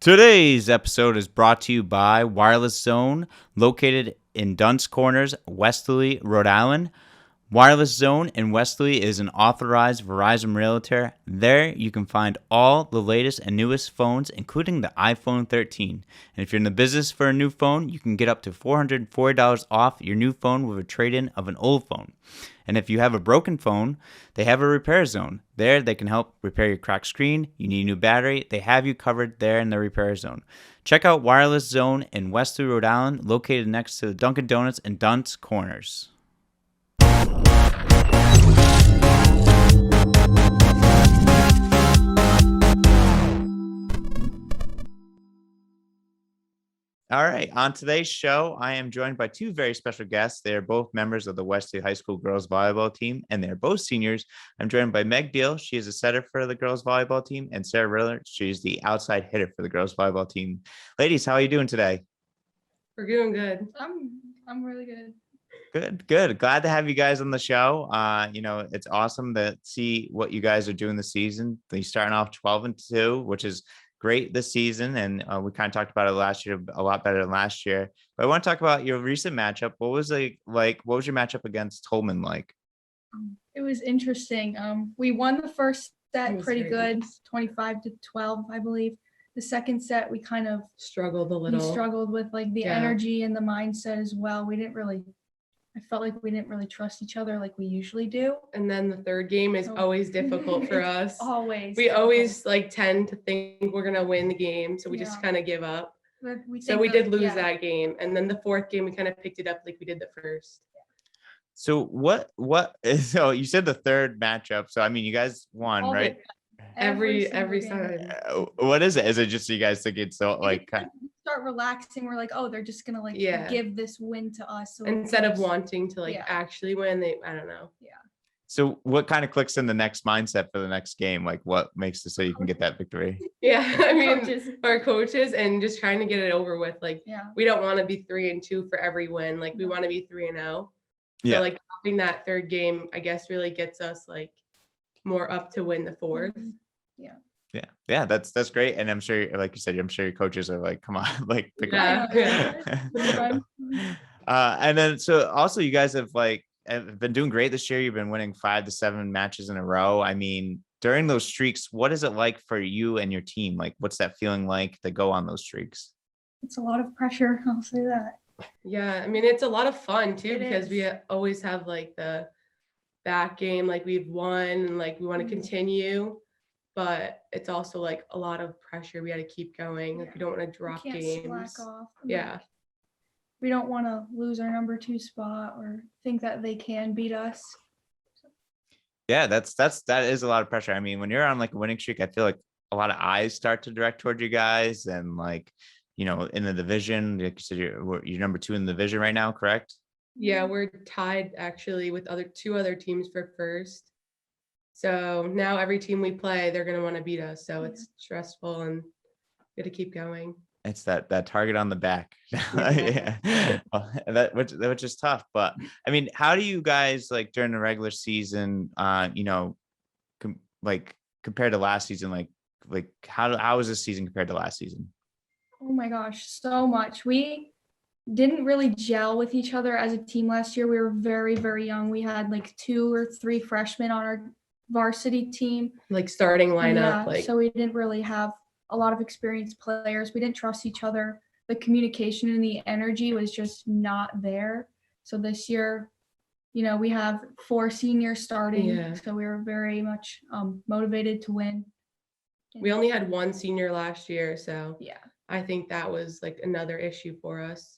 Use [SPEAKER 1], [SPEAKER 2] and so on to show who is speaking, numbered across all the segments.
[SPEAKER 1] Today's episode is brought to you by Wireless Zone, located in Dunn's Corners, Westerly, Rhode Island. Wireless Zone in Westerly is an authorized Verizon realtor. There you can find all the latest and newest phones, including the iPhone 13. And if you're in the business for a new phone, you can get up to $440 off your new phone with a trade-in of an old phone. And if you have a broken phone, they have a repair zone. There they can help repair your cracked screen. You need a new battery. They have you covered there in the repair zone. Check out Wireless Zone in Westerly, Rhode Island, located next to the Dunkin' Donuts in Dunn's Corners. All right. On today's show, I am joined by two very special guests. They are both members of the Westerly High School girls volleyball team, and they're both seniors. I'm joined by Meg Beal. She is a setter for the girls volleyball team, and Sara Ridler. She's the outside hitter for the girls volleyball team. Ladies, how are you doing today?
[SPEAKER 2] We're doing good.
[SPEAKER 3] I'm really good.
[SPEAKER 1] Good. Glad to have you guys on the show. It's awesome to see what you guys are doing this season. You're starting off 12-2, which is great this season, and we kind of talked about it last year, a lot better than last year. But I want to talk about your recent matchup. What was like? What was your matchup against Tolman like?
[SPEAKER 3] It was interesting. We won the first set pretty good,
[SPEAKER 2] nice.
[SPEAKER 3] 25-12, I believe. The second set, we kind of
[SPEAKER 2] Struggled a little.
[SPEAKER 3] struggled with like the energy and the mindset as well. I felt like we didn't really trust each other like we usually do.
[SPEAKER 2] And then the third game is always difficult for us.
[SPEAKER 3] Always.
[SPEAKER 2] We always tend to think we're gonna win the game, so we just kind of give up. So we did lose that game, and then the fourth game we kind of picked it up like we did the first.
[SPEAKER 1] So what is, so you said the third matchup. So I mean, you guys won, right?
[SPEAKER 2] Every time.
[SPEAKER 1] What is it? Is it just you guys think it's so like
[SPEAKER 3] start relaxing? We're like, oh, they're just gonna give this win to us. So
[SPEAKER 2] instead of wanting to actually win, I don't know.
[SPEAKER 3] Yeah.
[SPEAKER 1] So what kind of clicks in the next mindset for the next game? Like what makes it so you can get that victory?
[SPEAKER 2] Yeah, I mean, our coaches and just trying to get it over with. Like, we don't want to be 3-2 for every win. Like, we want to be 3-0. So like having that third game, I guess, really gets us like more up to win the fourth.
[SPEAKER 1] Yeah, that's great. And I'm sure, like you said, I'm sure your coaches are like, come on, like pick
[SPEAKER 2] up.
[SPEAKER 1] And then so also you guys have been doing great this year. You've been winning 5 to 7 matches in a row. I mean, during those streaks, what is it like for you and your team? Like, what's that feeling like to go on those streaks?
[SPEAKER 3] It's a lot of pressure, I'll say that.
[SPEAKER 2] Yeah, I mean, it's a lot of fun too, because we always have like the back game, like we've won and like we want to continue, but it's also like a lot of pressure. We got to keep going. Like we don't want to drop games.
[SPEAKER 3] Slack off.
[SPEAKER 2] We
[SPEAKER 3] don't want to lose our number 2 spot or think that they can beat us.
[SPEAKER 1] Yeah, that is a lot of pressure. I mean, when you're on like a winning streak, I feel like a lot of eyes start to direct toward you guys, and like, in the division, like you said, you're number 2 in the division right now, correct?
[SPEAKER 2] Yeah, we're tied actually with two other teams for first. So now every team we play, they're gonna want to beat us. So it's stressful and we got to keep going.
[SPEAKER 1] It's that target on the back. Which is tough. But I mean, how do you guys like during the regular season, compared to last season, like how is this season compared to last season?
[SPEAKER 3] Oh my gosh, so much. We didn't really gel with each other as a team last year. We were very, very young. We had like 2 or 3 freshmen on our varsity team.
[SPEAKER 2] Like starting lineup.
[SPEAKER 3] So we didn't really have a lot of experienced players. We didn't trust each other. The communication and the energy was just not there. So this year, we have 4 seniors starting. Yeah. So we were very much motivated to win.
[SPEAKER 2] We only had 1 senior last year. So I think that was like another issue for us.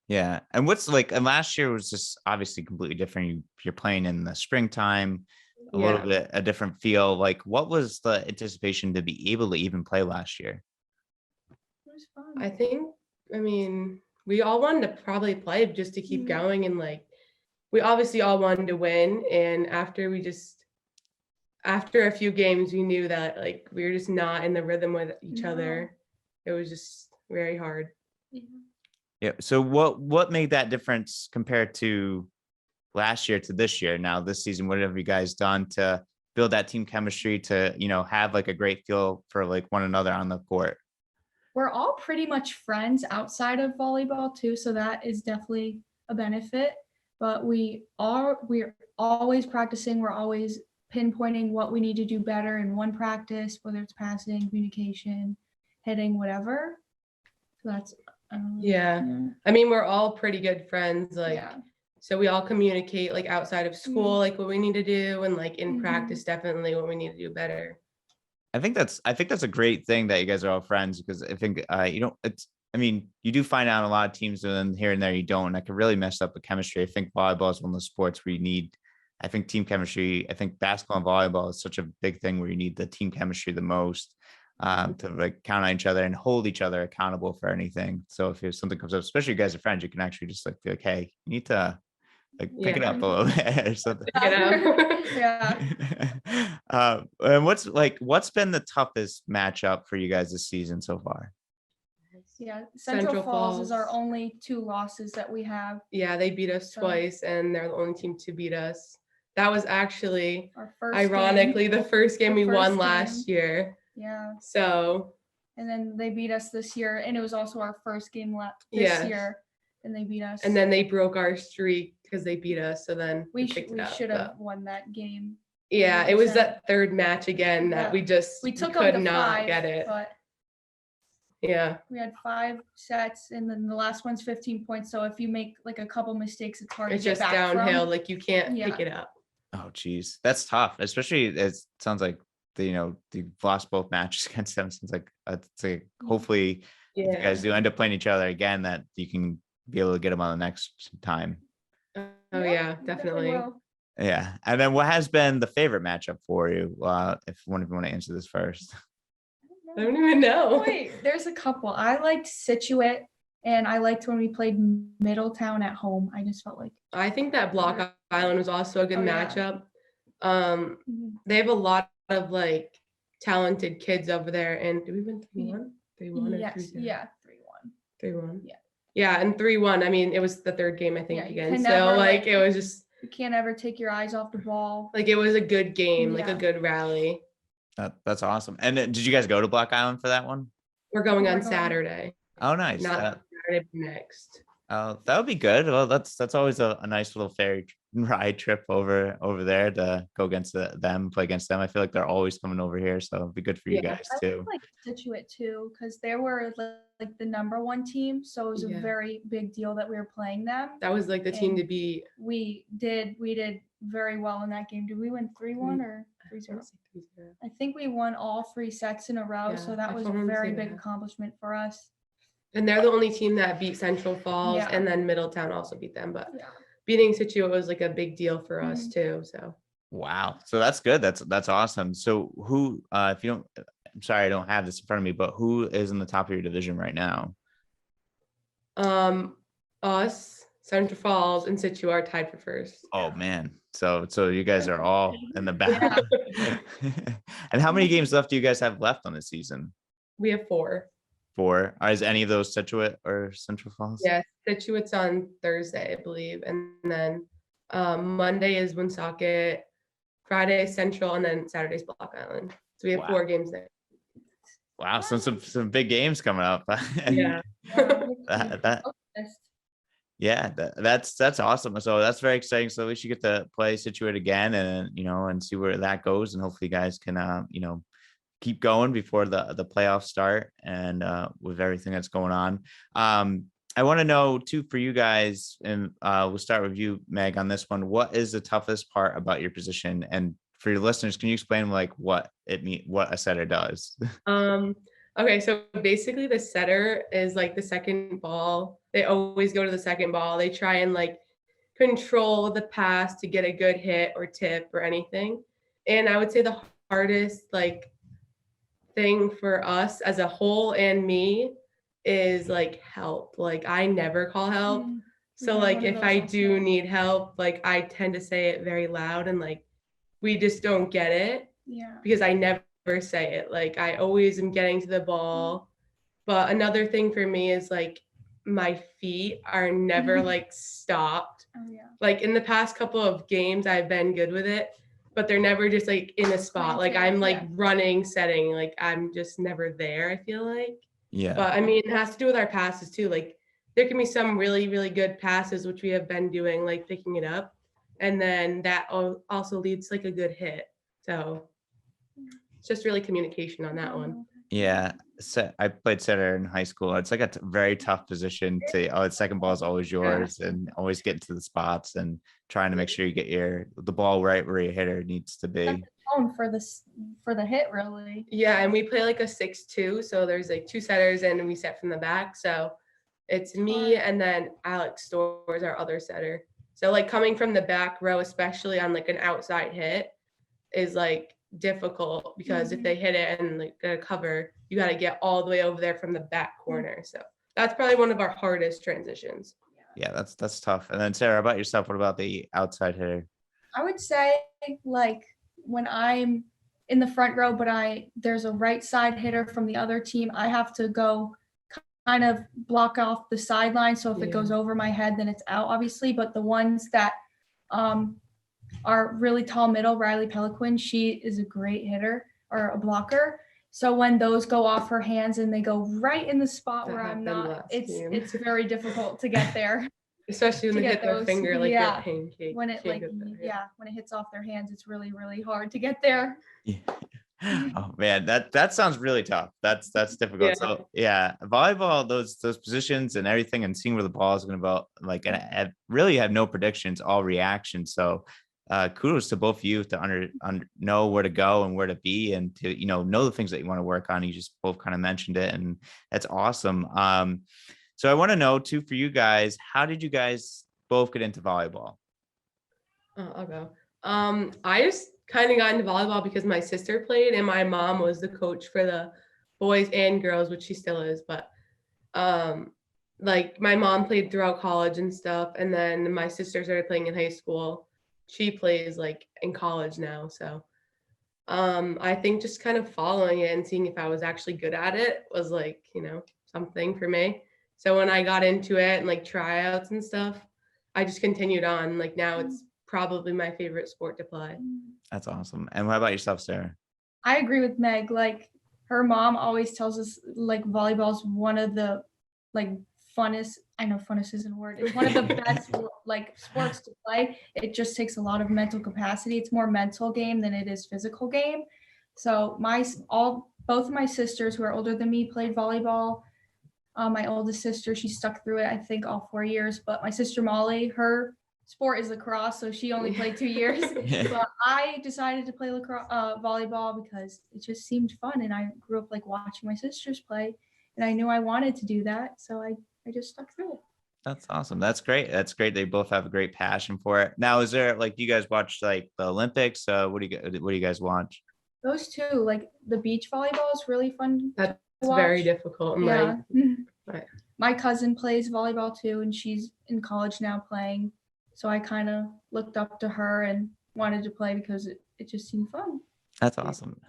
[SPEAKER 1] Yeah. And and last year was just obviously completely different. You're playing in the springtime, a little bit a different feel. Like, what was the anticipation to be able to even play last year?
[SPEAKER 3] It was fun.
[SPEAKER 2] I mean, we all wanted to probably play just to keep going. And like, we obviously all wanted to win. And after a few games, we knew that like, we were just not in the rhythm with each other. It was just very hard.
[SPEAKER 1] Yeah. So what made that difference compared to last year to this year? Now this season, what have you guys done to build that team chemistry to, have like a great feel for like one another on the court?
[SPEAKER 3] we're all pretty much friends outside of volleyball too, so that is definitely a benefit. But we're always practicing. We're always pinpointing what we need to do better in one practice, whether it's passing, communication, hitting, whatever. So that's
[SPEAKER 2] Yeah. I mean, we're all pretty good friends. Like,
[SPEAKER 3] yeah.
[SPEAKER 2] so we all communicate like outside of school, like what we need to do, and like in
[SPEAKER 3] Mhm.
[SPEAKER 2] practice, definitely what we need to do better.
[SPEAKER 1] I think that's a great thing that you guys are all friends, because I think you don't it's I mean, you do find out a lot of teams, and then here and there you don't. And that can really mess up the chemistry. I think volleyball is one of those sports where you need, I think, team chemistry. I think basketball and volleyball is such a big thing where you need the team chemistry the most, to like count on each other and hold each other accountable for anything. So if something comes up, especially you guys are friends, you can actually just like be like, hey, you need to like pick it
[SPEAKER 2] Yeah.
[SPEAKER 1] up a little bit or something.
[SPEAKER 2] You know?
[SPEAKER 3] Yeah.
[SPEAKER 1] And what's been the toughest matchup for you guys this season so far?
[SPEAKER 3] Yeah. Central
[SPEAKER 2] Central
[SPEAKER 3] Falls is our
[SPEAKER 2] Falls.
[SPEAKER 3] only 2 losses that we have.
[SPEAKER 2] Yeah, they beat us
[SPEAKER 3] So-
[SPEAKER 2] twice, and they're the only team to beat us. That was actually,
[SPEAKER 3] Our first
[SPEAKER 2] ironically,
[SPEAKER 3] game.
[SPEAKER 2] the first game
[SPEAKER 3] The
[SPEAKER 2] we won
[SPEAKER 3] first
[SPEAKER 2] last year.
[SPEAKER 3] Yeah.
[SPEAKER 2] So
[SPEAKER 3] And then they beat us this year, and it was also our first game left this
[SPEAKER 2] Yes.
[SPEAKER 3] year, and they beat us.
[SPEAKER 2] and then they broke our streak because they beat us. So then
[SPEAKER 3] we
[SPEAKER 2] picked it up,
[SPEAKER 3] should have
[SPEAKER 2] but-
[SPEAKER 3] won that game.
[SPEAKER 2] Yeah, it was
[SPEAKER 3] 100%.
[SPEAKER 2] that third match again that
[SPEAKER 3] Yeah.
[SPEAKER 2] we just
[SPEAKER 3] We took
[SPEAKER 2] could
[SPEAKER 3] them to
[SPEAKER 2] not
[SPEAKER 3] 5,
[SPEAKER 2] get it.
[SPEAKER 3] but
[SPEAKER 2] Yeah,
[SPEAKER 3] we had 5 sets, and then the last one's 15 points. So if you make like a couple mistakes, it's hard
[SPEAKER 2] it's
[SPEAKER 3] to get
[SPEAKER 2] just
[SPEAKER 3] back
[SPEAKER 2] downhill.
[SPEAKER 3] from.
[SPEAKER 2] Like you can't
[SPEAKER 3] Yeah.
[SPEAKER 2] pick it up.
[SPEAKER 1] Oh, geez, that's tough. Especially it sounds like you've lost both matches against them. Since it's like hopefully if you guys do end up playing each other again, that you can be able to get them on the next time.
[SPEAKER 2] Oh yeah,
[SPEAKER 3] we
[SPEAKER 2] definitely.
[SPEAKER 3] will.
[SPEAKER 1] Yeah. And then what has been the favorite matchup for you? If one of you want to answer this first.
[SPEAKER 2] I don't even know.
[SPEAKER 3] Wait, there's a couple. I liked Situate, and I liked when we played Middletown at home. I just felt like
[SPEAKER 2] I think that Block Island was also a good
[SPEAKER 3] Oh, yeah.
[SPEAKER 2] matchup.
[SPEAKER 3] Mhm.
[SPEAKER 2] They have a lot of like talented kids over there. And did we win 3-1? 3-1 or
[SPEAKER 3] yes,
[SPEAKER 2] 3-0?
[SPEAKER 3] yeah, 3-1.
[SPEAKER 2] 3-1.
[SPEAKER 3] Yeah.
[SPEAKER 2] Yeah, and 3-1. I mean, it was the third game, I think,
[SPEAKER 3] Yeah, you
[SPEAKER 2] again.
[SPEAKER 3] can
[SPEAKER 2] So
[SPEAKER 3] never,
[SPEAKER 2] like
[SPEAKER 3] like-
[SPEAKER 2] it was just
[SPEAKER 3] You can't ever take your eyes off the ball.
[SPEAKER 2] like it was a good game, like a
[SPEAKER 3] Yeah.
[SPEAKER 2] good rally.
[SPEAKER 1] That's awesome. And then, did you guys go to Block Island for that one?
[SPEAKER 2] We're going
[SPEAKER 3] We're
[SPEAKER 2] on
[SPEAKER 3] going.
[SPEAKER 2] Saturday.
[SPEAKER 1] Oh, nice.
[SPEAKER 2] Not Saturday, but next.
[SPEAKER 1] That would be good. Well, that's always a nice little ferry ride trip over there to go against them, play against them. I feel like they're always coming over here, so it'd be good for you
[SPEAKER 2] Yeah.
[SPEAKER 1] guys
[SPEAKER 3] I
[SPEAKER 1] too.
[SPEAKER 3] like Situate too, because they were like the #1 team, so it was
[SPEAKER 2] Yeah.
[SPEAKER 3] a very big deal that we were playing them.
[SPEAKER 2] That was like the team
[SPEAKER 3] And
[SPEAKER 2] to beat.
[SPEAKER 3] We did very well in that game. Did we win 3-1 or 3-0?
[SPEAKER 2] 3-0.
[SPEAKER 3] I think we won all 3 sets in a row,
[SPEAKER 2] Yeah,
[SPEAKER 3] so that
[SPEAKER 2] I
[SPEAKER 3] was a
[SPEAKER 2] wanna
[SPEAKER 3] very
[SPEAKER 2] say
[SPEAKER 3] big
[SPEAKER 2] that.
[SPEAKER 3] accomplishment for us.
[SPEAKER 2] And they're the only team that beat Central Falls,
[SPEAKER 3] Yeah.
[SPEAKER 2] and then Middletown also beat them. But
[SPEAKER 3] Yeah.
[SPEAKER 2] beating Situate was like a big deal for us too. So
[SPEAKER 1] Wow. So that's good. That's awesome. So who, if you don't, I'm sorry, I don't have this in front of me, but who is in the top of your division right now?
[SPEAKER 2] us, Central Falls, and Situate are tied for first.
[SPEAKER 1] Oh man. So you guys are all in the back. And how many games left do you guys have left on the season?
[SPEAKER 2] We have 4.
[SPEAKER 1] 4. Is any of those Situate or Central Falls?
[SPEAKER 2] Yeah, Situate's on Thursday, I believe, and then Monday is Woonsocket, Friday is Central, and then Saturday's Block Island. So we have
[SPEAKER 1] Wow.
[SPEAKER 2] 4 games there.
[SPEAKER 1] Wow. So some big games coming up.
[SPEAKER 2] Yeah.
[SPEAKER 1] That's awesome. So that's very exciting. So at least you get to play Situate again, and and see where that goes, and hopefully you guys can keep going before the playoffs start, and with everything that's going on. I want to know too, for you guys, and we'll start with you, Meg, on this one. What is the toughest part about your position? And for your listeners, can you explain like what a setter does?
[SPEAKER 2] Okay, so basically the setter is like the second ball. They always go to the second ball. They try and like control the pass to get a good hit or tip or anything. And I would say the hardest like thing for us as a whole and me is like help. Like I never call help. So
[SPEAKER 3] Yeah,
[SPEAKER 2] like
[SPEAKER 3] one of
[SPEAKER 2] if
[SPEAKER 3] those
[SPEAKER 2] I
[SPEAKER 3] also.
[SPEAKER 2] do need help, like I tend to say it very loud, and like we just don't get it
[SPEAKER 3] Yeah.
[SPEAKER 2] because I never say it. Like I always am getting to the ball. But another thing for me is like my feet are never like stopped.
[SPEAKER 3] Oh yeah.
[SPEAKER 2] Like in the past couple of games I've been good with it, but they're never just like in a spot. Like I'm like
[SPEAKER 3] Yeah.
[SPEAKER 2] running, setting, like I'm just never there, I feel like.
[SPEAKER 1] Yeah.
[SPEAKER 2] But I mean, it has to do with our passes too. Like there can be some really, really good passes, which we have been doing, like picking it up. And then that also leads like a good hit. So it's just really communication on that one.
[SPEAKER 1] Yeah. So I played center in high school. It's like a very tough position to, oh, the second ball is always yours and always getting to the spots and trying to make sure you get the ball right where your hitter needs to be.
[SPEAKER 3] For the hit, really.
[SPEAKER 2] Yeah, and we play like a 6-2. So there's like 2 setters and we set from the back. So it's me and then Alex Stores, our other setter. So like coming from the back row, especially on like an outside hit, is like difficult because if they hit it and like get a cover, you got to get all the way over there from the back corner. So that's probably one of our hardest transitions.
[SPEAKER 1] Yeah, that's tough. And then Sarah, about yourself, what about the outside hitter?
[SPEAKER 3] I would say like when I'm in the front row, but there's a right side hitter from the other team, I have to go kind of block off the sideline. So if it goes over my head, then it's out, obviously. But the ones that are really tall middle, Riley Peliquin, she is a great hitter or a blocker. So when those go off her hands and they go right in the spot where I'm not, it's very difficult to get there.
[SPEAKER 2] Especially when they hit their finger like a pancake.
[SPEAKER 3] When it when it hits off their hands, it's really, really hard to get there.
[SPEAKER 1] Yeah. Oh man, that sounds really tough. That's difficult.
[SPEAKER 2] Yeah.
[SPEAKER 1] So yeah, volleyball, those positions and everything, and seeing where the ball is going to go, like, and I really have no predictions, all reactions. So kudos to both of you to know where to go and where to be, and to know the things that you want to work on. You just both kind of mentioned it, and that's awesome. So I want to know too, for you guys, how did you guys both get into volleyball?
[SPEAKER 2] I'll go. I just kind of got into volleyball because my sister played and my mom was the coach for the boys and girls, which she still is. But like my mom played throughout college and stuff, and then my sister started playing in high school. She plays like in college now. So I think just kind of following it and seeing if I was actually good at it was like, something for me. So when I got into it and like tryouts and stuff, I just continued on. Like now it's probably my favorite sport to play.
[SPEAKER 1] That's awesome. And what about yourself, Sarah?
[SPEAKER 3] I agree with Meg. Like her mom always tells us like volleyball is one of the like funnest, I know funnest isn't a word, it's one of the best like sports to play. It just takes a lot of mental capacity. It's more mental game than it is physical game. So both of my sisters who are older than me played volleyball. My oldest sister, she stuck through it, I think all 4 years, but my sister Molly, her sport is lacrosse, so she only played 2 years. But I decided to play volleyball because it just seemed fun, and I grew up like watching my sisters play, and I knew I wanted to do that, so I just stuck through it.
[SPEAKER 1] That's awesome. That's great. They both have a great passion for it. Now, is there like, do you guys watch like the Olympics? What do you guys watch?
[SPEAKER 3] Those two, like the beach volleyball is really fun.
[SPEAKER 2] That's very difficult.
[SPEAKER 3] Yeah.
[SPEAKER 2] Right.
[SPEAKER 3] My cousin plays volleyball too, and she's in college now playing. So I kind of looked up to her and wanted to play because it just seemed fun.
[SPEAKER 1] That's awesome.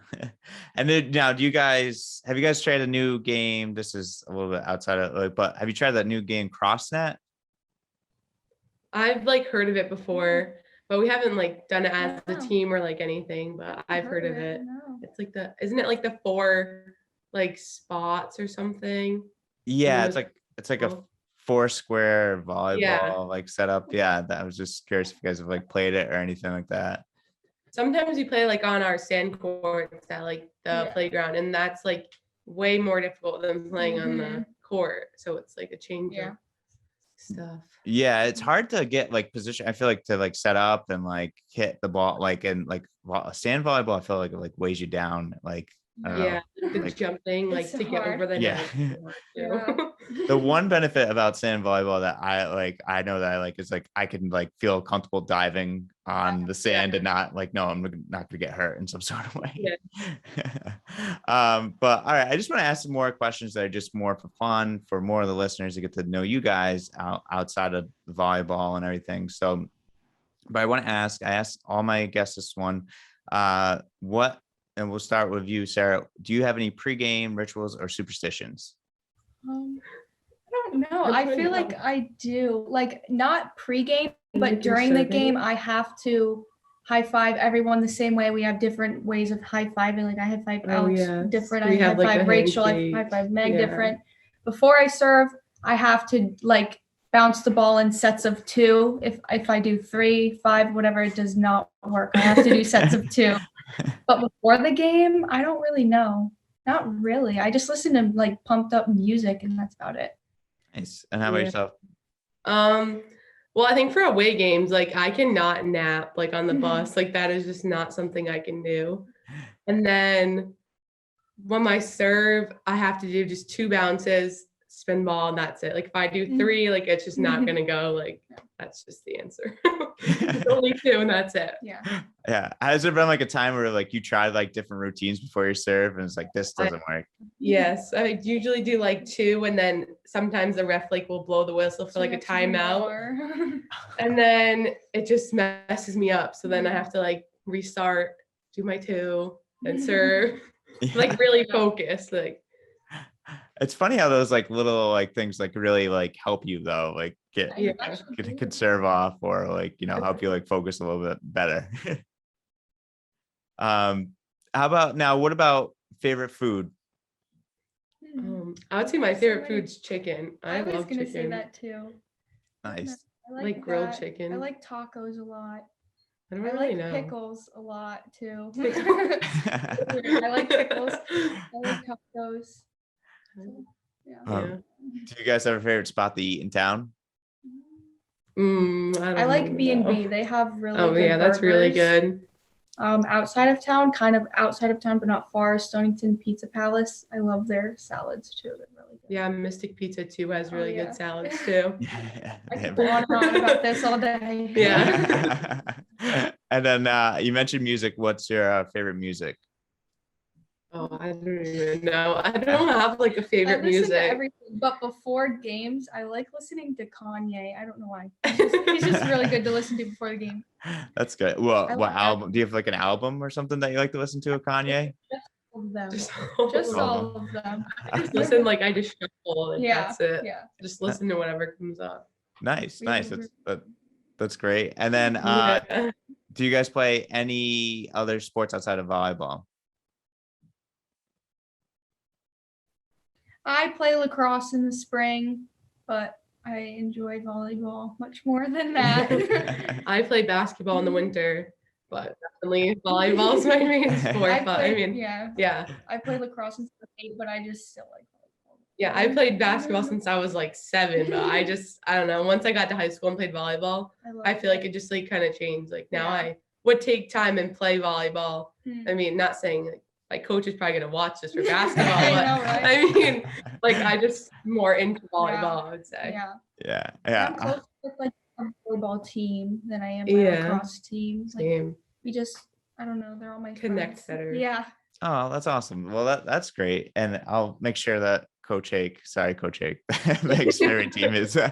[SPEAKER 1] And then now, have you guys tried a new game? This is a little bit outside of but have you tried that new game, CrossNet?
[SPEAKER 2] I've like heard of it before, but we haven't like done it as a team or like anything, but I've heard of it.
[SPEAKER 3] No.
[SPEAKER 2] It's like isn't it like the 4 like spots or something?
[SPEAKER 1] Yeah, it's like a 4-square volleyball like setup. Yeah, I was just curious if you guys have like played it or anything like that.
[SPEAKER 2] Sometimes we play like on our sand courts at like the playground, and that's like way more difficult than playing on the court. So it's like a change of stuff.
[SPEAKER 1] Yeah, it's hard to get like position. I feel like to like set up and like hit the ball, like, and like sand volleyball, I feel like it like weighs you down. Like, I don't know.
[SPEAKER 2] The
[SPEAKER 1] like,
[SPEAKER 2] jumping, like to get over the net.
[SPEAKER 1] The one benefit about sand volleyball that I know that I like is like I can like feel comfortable diving on the sand and not like, no, I'm not gonna get hurt in some sort of way. But all right, I just want to ask some more questions that are just more for fun, for more of the listeners to get to know you guys outside of volleyball and everything. So, but I want to I asked all my guests this one, and we'll start with you, Sarah. Do you have any pregame rituals or superstitions?
[SPEAKER 3] I don't know. I feel like I do. Like not pregame, but during the game, I have to high five everyone the same way. We have different ways of high fiving. Like I high five Alex different.
[SPEAKER 2] We
[SPEAKER 3] I
[SPEAKER 2] have,
[SPEAKER 3] high
[SPEAKER 2] like,
[SPEAKER 3] five
[SPEAKER 2] a
[SPEAKER 3] Rachel. I
[SPEAKER 2] handshake.
[SPEAKER 3] high five Meg
[SPEAKER 2] Yeah.
[SPEAKER 3] different. Before I serve, I have to like bounce the ball in sets of 2. If I do 3, 5, whatever, it does not work. I have to do sets of 2. But before the game, I don't really know. Not really. I just listen to like pumped up music and that's about it.
[SPEAKER 1] Nice. And how about yourself?
[SPEAKER 2] Well, I think for away games, like I cannot nap like on the bus. Like that is just not something I can do. And then when I serve, I have to do just 2 bounces, spin ball, and that's it. Like if I do 3, like it's just not gonna go. Like that's just the answer. It's only 2 and that's it.
[SPEAKER 3] Yeah.
[SPEAKER 1] Yeah. Has there been like a time where like you tried like different routines before you serve and it's like this doesn't work?
[SPEAKER 2] Yes, I usually do like 2, and then sometimes the ref like will blow the whistle for like a timeout, and then it just messes me up. So then I have to like restart, do my 2, and serve. Like really focus. Like
[SPEAKER 1] it's funny how those like little like things like really like help you though, like get could serve off or like help you like focus a little bit better. How about now? What about favorite food?
[SPEAKER 2] I would say my favorite food's chicken.
[SPEAKER 3] I was
[SPEAKER 2] love
[SPEAKER 3] gonna
[SPEAKER 2] chicken.
[SPEAKER 3] say that too.
[SPEAKER 1] Nice.
[SPEAKER 3] I
[SPEAKER 2] like grilled
[SPEAKER 3] that.
[SPEAKER 2] chicken.
[SPEAKER 3] I like tacos a lot.
[SPEAKER 2] I don't
[SPEAKER 3] I
[SPEAKER 2] really
[SPEAKER 3] like
[SPEAKER 2] know.
[SPEAKER 3] pickles a lot too. I like pickles. I like tacos. Yeah.
[SPEAKER 1] Do you guys have a favorite spot to eat in town?
[SPEAKER 3] I like B&B. They have really good burgers.
[SPEAKER 2] That's really good.
[SPEAKER 3] Outside of town, kind of outside of town, but not far, Stonington Pizza Palace. I love their salads too. They're really good.
[SPEAKER 2] Yeah, Mystic Pizza too has really good salads too.
[SPEAKER 3] I could go on and on about this all day.
[SPEAKER 2] Yeah.
[SPEAKER 1] And then you mentioned music. What's your favorite music?
[SPEAKER 2] Oh, I don't even know. I don't have like a favorite music.
[SPEAKER 3] To everything, but before games, I like listening to Kanye. I don't know why. He's just really good to listen to before the game.
[SPEAKER 1] That's good. Well, what album? Do you have like an album or something that you like to listen to of Kanye?
[SPEAKER 3] Just all of them.
[SPEAKER 2] Just
[SPEAKER 3] all of them.
[SPEAKER 2] I just listen, like I just shuffle and that's it.
[SPEAKER 3] Yeah.
[SPEAKER 2] Just listen to whatever comes up.
[SPEAKER 1] Nice. That's great. And then do you guys play any other sports outside of volleyball?
[SPEAKER 3] I play lacrosse in the spring, but I enjoy volleyball much more than that.
[SPEAKER 2] I play basketball in the winter, but definitely volleyball is my main sport. I
[SPEAKER 3] play lacrosse since I was 8, but I just still like volleyball.
[SPEAKER 2] Yeah, I played basketball since I was like 7, but I don't know. Once I got to high school and played volleyball, I feel like it just like kind of changed. Like now I would take time and play volleyball. I mean, not saying like my coach is probably gonna watch this for basketball, but I mean, like I just more into volleyball, I would say.
[SPEAKER 1] Yeah.
[SPEAKER 3] I'm closer with like a volleyball team than I am my lacrosse team. Like, we just, I don't know, they're all my
[SPEAKER 2] connect
[SPEAKER 3] friends.
[SPEAKER 2] better.
[SPEAKER 3] Yeah.
[SPEAKER 1] Oh, that's awesome. Well, that's great, and I'll make sure that Coach Hake, Meg's favorite team is it's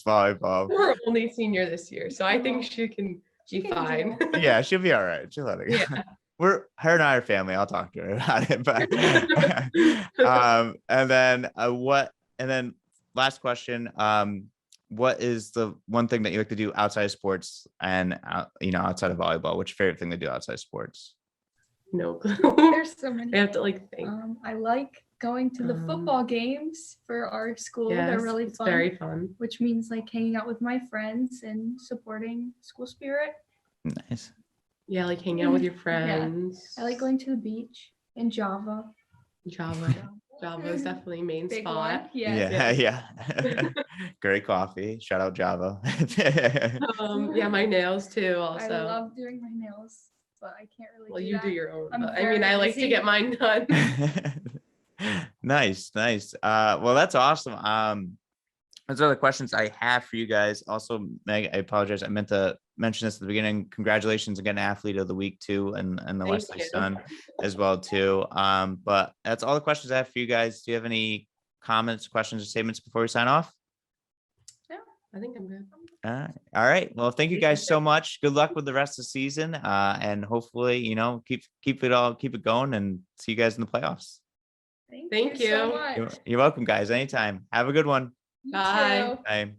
[SPEAKER 1] volleyball.
[SPEAKER 2] We're only senior this year, so I think she can be fine.
[SPEAKER 1] Yeah, she'll be all right. She'll let it go. Her and I are family. I'll talk to her about it. But and then last question. What is the one thing that you like to do outside of sports and outside of volleyball? What's your favorite thing to do outside of sports?
[SPEAKER 2] No clue.
[SPEAKER 3] There's so many.
[SPEAKER 2] I have to like think.
[SPEAKER 3] I like going to the football games for our school.
[SPEAKER 2] Yes,
[SPEAKER 3] they're really fun.
[SPEAKER 2] Very fun.
[SPEAKER 3] Which means like hanging out with my friends and supporting school spirit.
[SPEAKER 1] Nice.
[SPEAKER 2] Yeah, like hanging out with your friends.
[SPEAKER 3] I like going to the beach in Java.
[SPEAKER 2] Java is definitely main
[SPEAKER 3] Big
[SPEAKER 2] spot.
[SPEAKER 3] One.
[SPEAKER 1] Yeah. Great coffee. Shout out Java.
[SPEAKER 2] Yeah, my nails too. Also,
[SPEAKER 3] I love doing my nails, but I can't really.
[SPEAKER 2] Well,
[SPEAKER 3] do
[SPEAKER 2] you
[SPEAKER 3] that.
[SPEAKER 2] do your own.
[SPEAKER 3] I'm
[SPEAKER 2] But, I mean, I like to get mine done.
[SPEAKER 1] Nice. Well, that's awesome. Those are the questions I have for you guys. Also, Meg, I apologize. I meant to mention this at the beginning. Congratulations again, Athlete of the Week too, and the Westerly Sun as well too. But that's all the questions I have for you guys. Do you have any comments, questions, or statements before we sign off?
[SPEAKER 2] No, I think I'm good.
[SPEAKER 1] All right. Well, thank you guys so much. Good luck with the rest of the season, and hopefully, keep it going, and see you guys in the playoffs.
[SPEAKER 2] Thank you
[SPEAKER 3] so much.
[SPEAKER 1] You're welcome, guys. Anytime. Have a good one.
[SPEAKER 3] You
[SPEAKER 2] Bye.
[SPEAKER 3] too.
[SPEAKER 1] Bye.